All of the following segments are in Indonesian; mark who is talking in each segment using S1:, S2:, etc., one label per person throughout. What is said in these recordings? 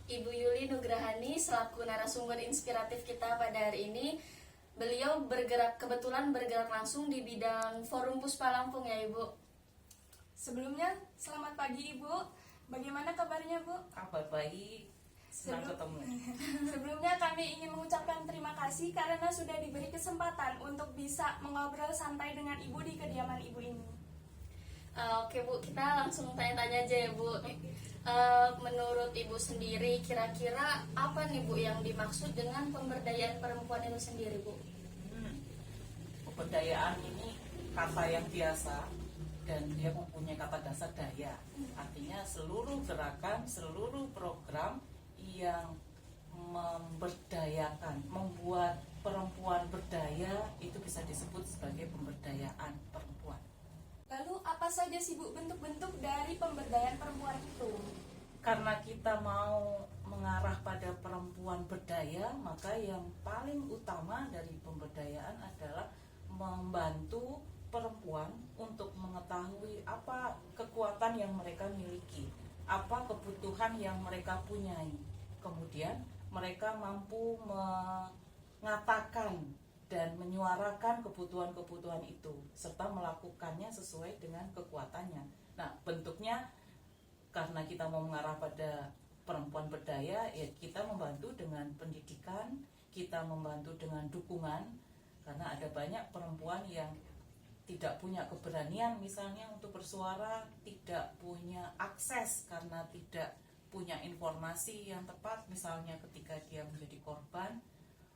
S1: Ibu Yuli Nugrahani selaku narasumber inspiratif kita pada hari ini. Beliau kebetulan bergerak langsung di bidang Forum Puspa Lampung ya Ibu.
S2: Sebelumnya, selamat pagi Ibu. Bagaimana kabarnya Bu?
S3: Kabar baik, senang ketemu.
S2: Sebelumnya kami ingin mengucapkan terima kasih karena sudah diberi kesempatan untuk bisa mengobrol santai dengan Ibu di kediaman Ibu ini.
S1: Oke Bu, kita langsung tanya-tanya aja ya Bu. Menurut Ibu sendiri, kira-kira apa nih Bu yang dimaksud dengan pemberdayaan perempuan itu sendiri Bu?
S3: Pemberdayaan ini kata yang biasa dan dia mempunyai kata dasar daya. Artinya seluruh gerakan, seluruh program yang memberdayakan, membuat perempuan berdaya itu bisa disebut sebagai pemberdayaan perempuan.
S2: Lalu apa saja sih Bu bentuk-bentuk dari pemberdayaan perempuan itu?
S3: Karena kita mau mengarah pada perempuan berdaya, maka yang paling utama dari pemberdayaan adalah membantu perempuan untuk mengetahui apa kekuatan yang mereka miliki, apa kebutuhan yang mereka punyai. Kemudian mereka mampu mengatakan dan menyuarakan kebutuhan-kebutuhan itu serta melakukannya sesuai dengan kekuatannya. Nah, bentuknya karena kita mau mengarah pada perempuan berdaya, ya kita membantu dengan pendidikan, kita membantu dengan dukungan, karena ada banyak perempuan yang tidak punya keberanian misalnya untuk bersuara, tidak punya akses karena tidak punya informasi yang tepat misalnya ketika dia menjadi korban,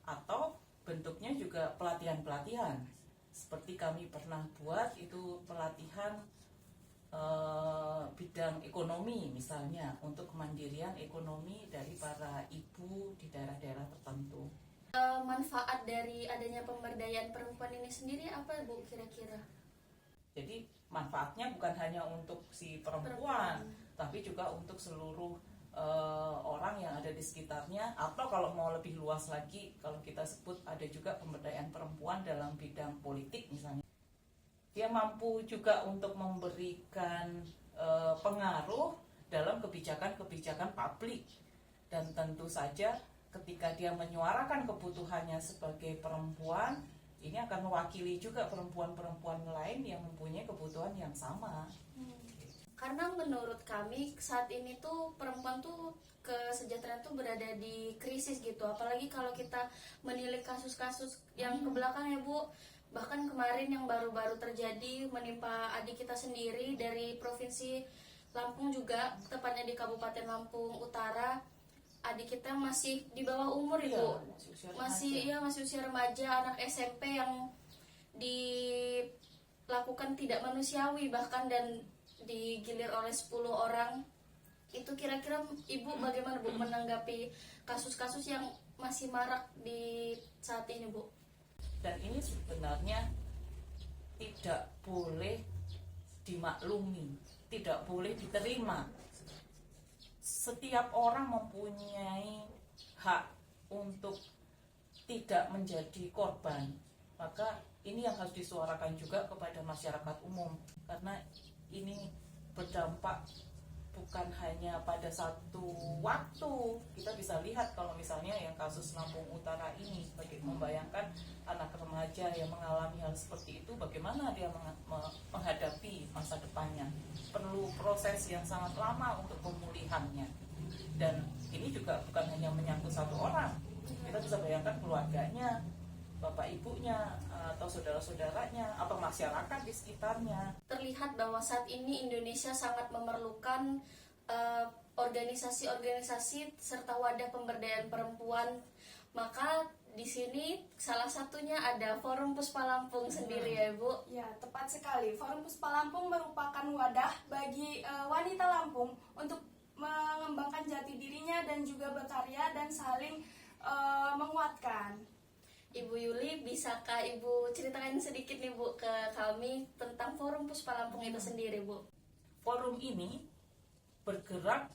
S3: atau bentuknya juga pelatihan-pelatihan seperti kami pernah buat itu pelatihan bidang ekonomi misalnya untuk kemandirian ekonomi dari para ibu di daerah-daerah tertentu.
S1: Manfaat dari adanya pemberdayaan perempuan ini sendiri apa Bu kira-kira?
S3: Jadi manfaatnya bukan hanya untuk si perempuan, tapi juga untuk seluruh orang yang ada di sekitarnya, atau kalau mau lebih luas lagi, kalau kita sebut ada juga pemberdayaan perempuan dalam bidang politik misalnya. Dia mampu juga untuk memberikan pengaruh dalam kebijakan-kebijakan publik, dan tentu saja ketika dia menyuarakan kebutuhannya sebagai perempuan, ini akan mewakili juga perempuan-perempuan lain yang mempunyai kebutuhan yang sama.
S1: Karena menurut kami saat ini tuh perempuan tuh kesejahteraan tuh berada di krisis gitu. Apalagi kalau kita menilik kasus-kasus yang ke belakang ya Bu. Bahkan kemarin yang baru-baru terjadi menimpa adik kita sendiri dari Provinsi Lampung juga, tepatnya di Kabupaten Lampung Utara. Adik kita masih di bawah umur Ibu. Masih usia remaja, anak SMP yang dilakukan tidak manusiawi bahkan dan digilir oleh 10 orang. Itu kira-kira Ibu bagaimana Bu menanggapi kasus-kasus yang masih marak di saat ini Bu?
S3: Dan ini sebenarnya tidak boleh dimaklumi, tidak boleh diterima. Setiap orang mempunyai hak untuk tidak menjadi korban. Maka ini yang harus disuarakan juga kepada masyarakat umum, karena ini berdampak bukan hanya pada satu waktu. Kita bisa lihat kalau misalnya yang kasus Lampung Utara ini, sebagai membayangkan anak remaja yang mengalami hal seperti itu, bagaimana dia menghadapi masa depannya. Perlu proses yang sangat lama untuk pemulihannya. Dan ini juga bukan hanya menyangkut satu orang. Kita bisa bayangkan keluarganya, bapak ibunya, atau saudara-saudaranya, atau masyarakat di sekitarnya.
S1: Terlihat bahwa saat ini Indonesia sangat memerlukan organisasi-organisasi serta wadah pemberdayaan perempuan. Maka di sini salah satunya ada Forum Puspa Lampung sendiri ya Bu.
S2: Ya, tepat sekali. Forum Puspa Lampung merupakan wadah bagi wanita Lampung untuk mengembangkan jati dirinya dan juga berkarya dan saling menguatkan.
S1: Ibu Yuli, bisakah Ibu ceritakan sedikit nih Bu ke kami tentang Forum Puspa Lampung itu sendiri Bu?
S3: Forum ini bergerak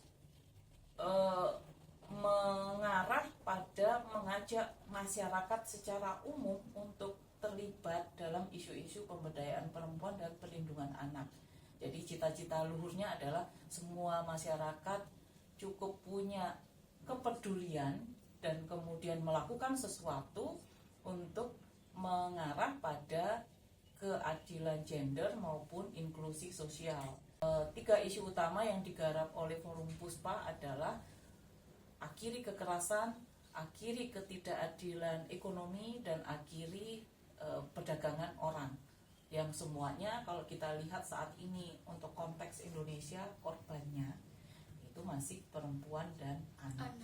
S3: mengarah pada mengajak masyarakat secara umum untuk terlibat dalam isu-isu pemberdayaan perempuan dan perlindungan anak. Jadi cita-cita luhurnya adalah semua masyarakat cukup punya kepedulian dan kemudian melakukan sesuatu untuk mengarah pada keadilan gender maupun inklusi sosial. 3 isu utama yang digarap oleh Forum Puspa adalah akhiri kekerasan, akhiri ketidakadilan ekonomi, dan akhiri perdagangan orang. Yang semuanya kalau kita lihat saat ini untuk konteks Indonesia, korbannya itu masih perempuan dan anak.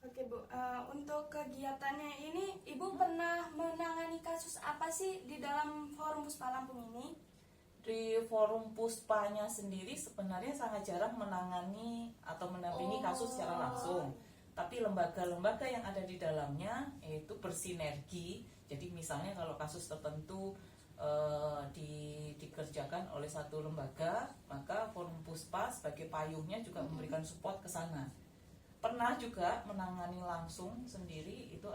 S2: Oke Bu, untuk kegiatannya ini Ibu pernah menangani kasus apa sih di dalam Forum Puspa Lampung ini?
S3: Di Forum Puspanya sendiri sebenarnya sangat jarang menangani atau mendampingi kasus secara langsung. Tapi lembaga-lembaga yang ada di dalamnya itu bersinergi. Jadi misalnya kalau kasus tertentu dikerjakan oleh satu lembaga, maka Forum Puspa sebagai payungnya juga memberikan support ke sana. Pernah juga menangani langsung sendiri itu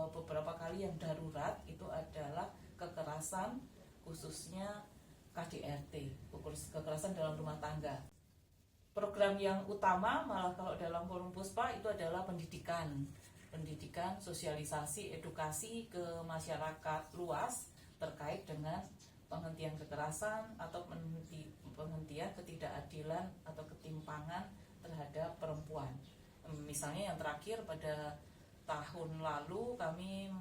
S3: beberapa kali yang darurat, itu adalah kekerasan, khususnya KDRT, kekerasan dalam rumah tangga. Program yang utama malah kalau dalam Forum Puspa itu adalah pendidikan, sosialisasi, edukasi ke masyarakat luas terkait dengan penghentian kekerasan atau penghentian ketidakadilan atau ketimpangan terhadap perempuan. Misalnya yang terakhir pada tahun lalu kami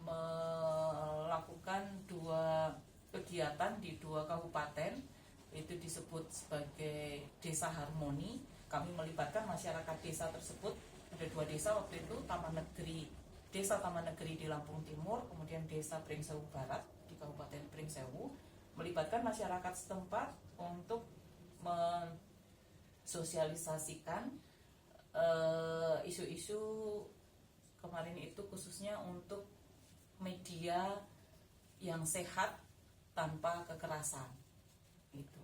S3: melakukan 2 kegiatan di 2 kabupaten, itu disebut sebagai Desa Harmoni. Kami melibatkan masyarakat desa tersebut. Ada 2 desa waktu itu, Desa Taman Negeri di Lampung Timur, kemudian Desa Pringsewu Barat di Kabupaten Pringsewu, melibatkan masyarakat setempat untuk mensosialisasikan isu-isu kemarin itu, khususnya untuk media yang sehat tanpa kekerasan itu.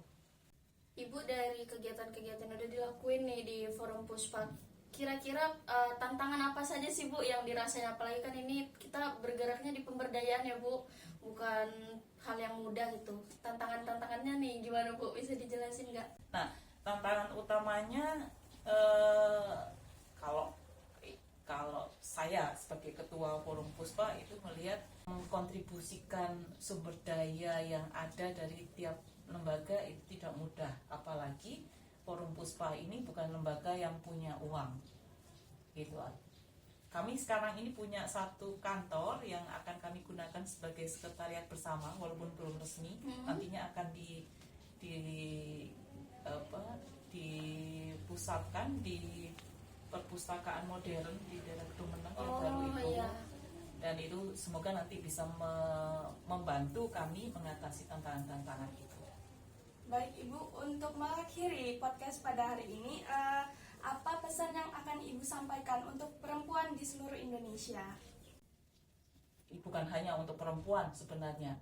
S1: Ibu, dari kegiatan-kegiatan yang udah dilakuin nih di Forum Puspa, kira-kira tantangan apa saja sih Bu yang dirasain? Apalagi kan ini kita bergeraknya di pemberdayaan ya Bu, bukan hal yang mudah gitu. Tantangannya nih gimana Bu, bisa dijelasin nggak?
S3: Nah, tantangan utamanya kalau saya sebagai ketua Forum Puspa itu melihat mengkontribusikan sumber daya yang ada dari tiap lembaga itu tidak mudah, apalagi Forum Puspa ini bukan lembaga yang punya uang gitu. Kami sekarang ini punya 1 kantor yang akan kami gunakan sebagai sekretariat bersama walaupun belum resmi. Nantinya akan dipusatkan di perpustakaan modern di daerah Kedumenang yang baru itu.
S1: Iya.
S3: Dan itu semoga nanti bisa membantu kami mengatasi tantangan-tantangan itu.
S2: Baik Ibu, untuk mengakhiri podcast pada hari ini, apa pesan yang akan Ibu sampaikan untuk perempuan di seluruh Indonesia?
S3: Bukan hanya untuk perempuan sebenarnya,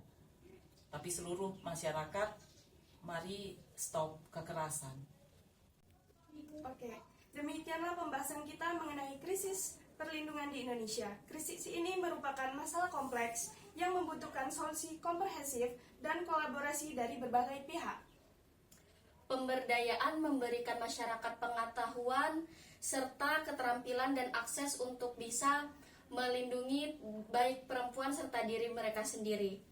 S3: tapi seluruh masyarakat, mari stop kekerasan.
S2: Oke, demikianlah pembahasan kita mengenai krisis perlindungan di Indonesia. Krisis ini merupakan masalah kompleks yang membutuhkan solusi komprehensif dan kolaborasi dari berbagai pihak.
S1: Pemberdayaan memberikan masyarakat pengetahuan serta keterampilan dan akses untuk bisa melindungi baik perempuan serta diri mereka sendiri.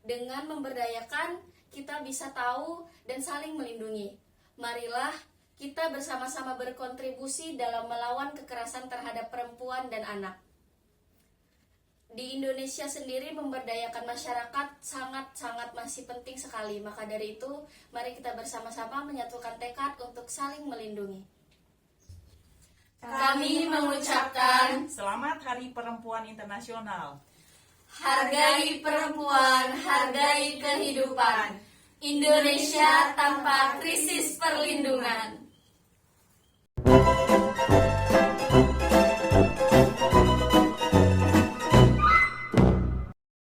S1: Dengan memberdayakan, kita bisa tahu dan saling melindungi. Marilah kita bersama-sama berkontribusi dalam melawan kekerasan terhadap perempuan dan anak. Di Indonesia sendiri memberdayakan masyarakat sangat-sangat masih penting sekali. Maka dari itu, mari kita bersama-sama menyatukan tekad untuk saling melindungi. Kami mengucapkan
S3: Selamat Hari Perempuan Internasional.
S1: hargai perempuan, hargai kehidupan. Indonesia tanpa krisis perlindungan.